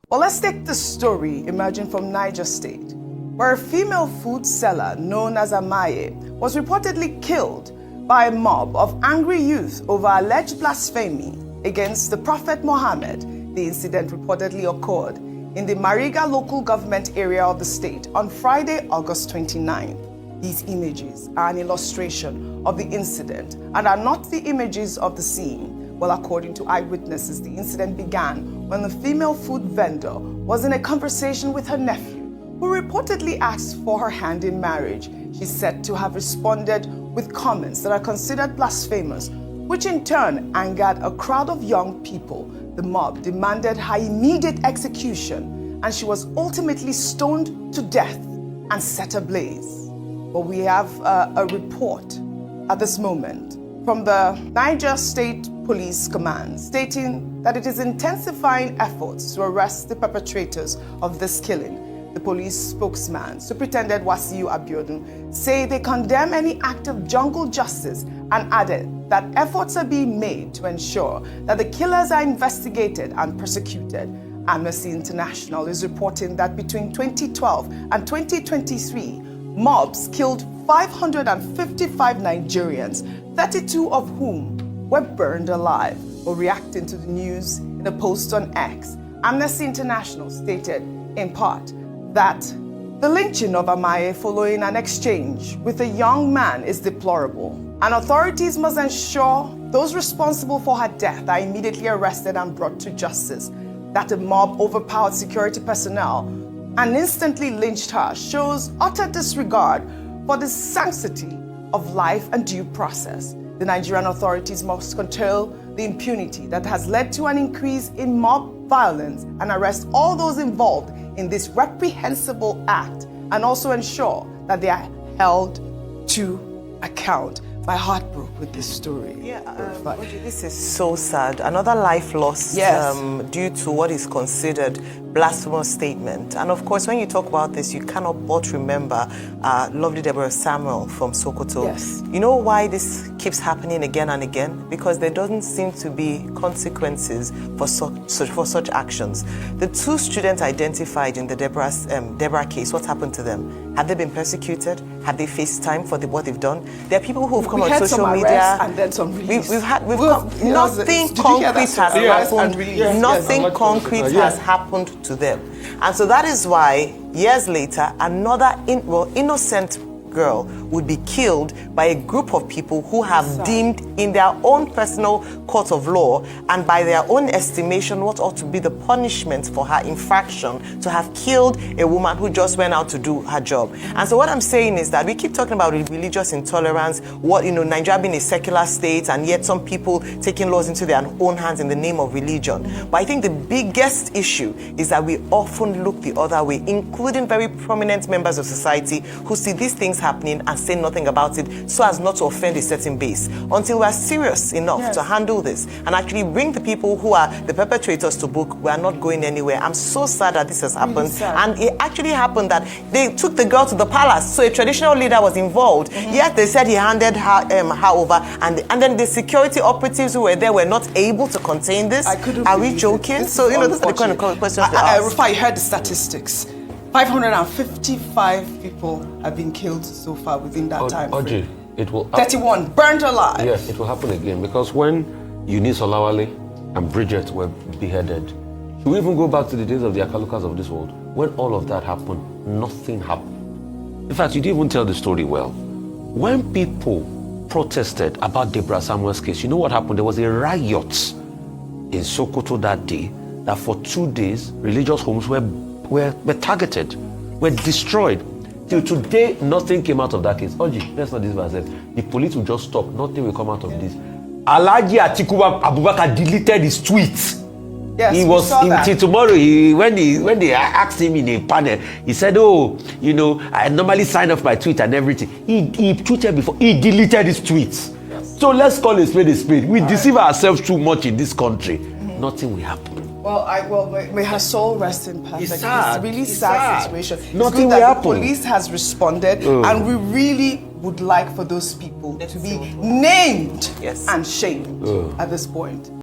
Well, let's take the story emerging from Niger State, where a female food seller known as Amaye was reportedly killed by a mob of angry youth over alleged blasphemy against the Prophet Muhammad. The incident reportedly occurred in the Mariga local government area of the state on Friday, August 29th. These images are an illustration of the incident and are not the images of the scene. Well, according to eyewitnesses, the incident began when the female food vendor was in a conversation with her nephew, who reportedly asked for her hand in marriage. She's said to have responded with comments that are considered blasphemous, which in turn angered a crowd of young people. The mob demanded her immediate execution, and she was ultimately stoned to death and set ablaze. But we have a report at this moment from the Niger State Police Command stating that it is intensifying efforts to arrest the perpetrators of this killing. The police spokesman, Superintendent Wasiu Abiodun, say they condemn any act of jungle justice and added that efforts are being made to ensure that the killers are investigated and persecuted. Amnesty International is reporting that between 2012 and 2023, mobs killed 555 Nigerians, 32 of whom were burned alive. Or reacting to the news in a post on X, Amnesty International stated, in part, that the lynching of Amaye following an exchange with a young man is deplorable, and authorities must ensure those responsible for her death are immediately arrested and brought to justice. That a mob overpowered security personnel and instantly lynched her shows utter disregard for the sanctity of life and due process. The Nigerian authorities must curtail the impunity that has led to an increase in mob violence and arrest all those involved in this reprehensible act, and also ensure that they are held to account. My heart broke with this story. This is so sad. Another life lost due to what is considered blasphemous statement. And of course, when you talk about this, you cannot but remember lovely Deborah Samuel from Sokoto. Yes. You know why this keeps happening again and again? Because there doesn't seem to be consequences for such actions. The two students identified in the Deborah case, what happened to them? Have they been persecuted? Have they faced time for what they've done? There are people who have come on social media. And then some release. Nothing concrete has happened. Nothing concrete has happened to them. And so that is why, years later, another innocent girl would be killed by a group of people who have deemed in their own personal court of law and by their own estimation what ought to be the punishment for her infraction to have killed a woman who just went out to do her job. And so what I'm saying is that we keep talking about religious intolerance, Nigeria being a secular state, and yet some people taking laws into their own hands in the name of religion. But I think the biggest issue is that we often look the other way, including very prominent members of society who see these things happening and say nothing about it so as not to offend a certain base. Until we're serious enough to handle this and actually bring the people who are the perpetrators to book, we're not going anywhere. I'm so sad that this has happened. And it actually happened that they took the girl to the palace, so a traditional leader was involved. Yet they said he handed her over, and then the security operatives who were there were not able to contain this. Are we joking? So those are the kind of questions they ask. I heard the statistics. 555 people have been killed so far within that time frame. It will 31 burnt alive. Yes, it will happen again, because when Eunice Olawale and Bridget were beheaded, we even go back to the days of the Akalukas of this world. When all of that happened, nothing happened. In fact, you didn't even tell the story well. When people protested about Deborah Samuel's case, you know what happened? There was a riot in Sokoto that day, that for 2 days, religious homes were targeted, were destroyed. Till today, nothing came out of that case. Oji, let's not dismiss it. The police will just stop. Nothing will come out of this. Alhaji Atiku Abubakar deleted his tweets. Yes, he was till tomorrow. When they asked him in a panel, he said, I normally sign off my tweet and everything. He tweeted before. He deleted his tweets. Yes. So let's call a spade a spade. We deceive ourselves too much in this country. Nothing will happen. Well, may her soul rest in perfect. It's a really sad situation. Nothing it's good will that happen. The police has responded, and we really would like for those people to be named and shamed at this point.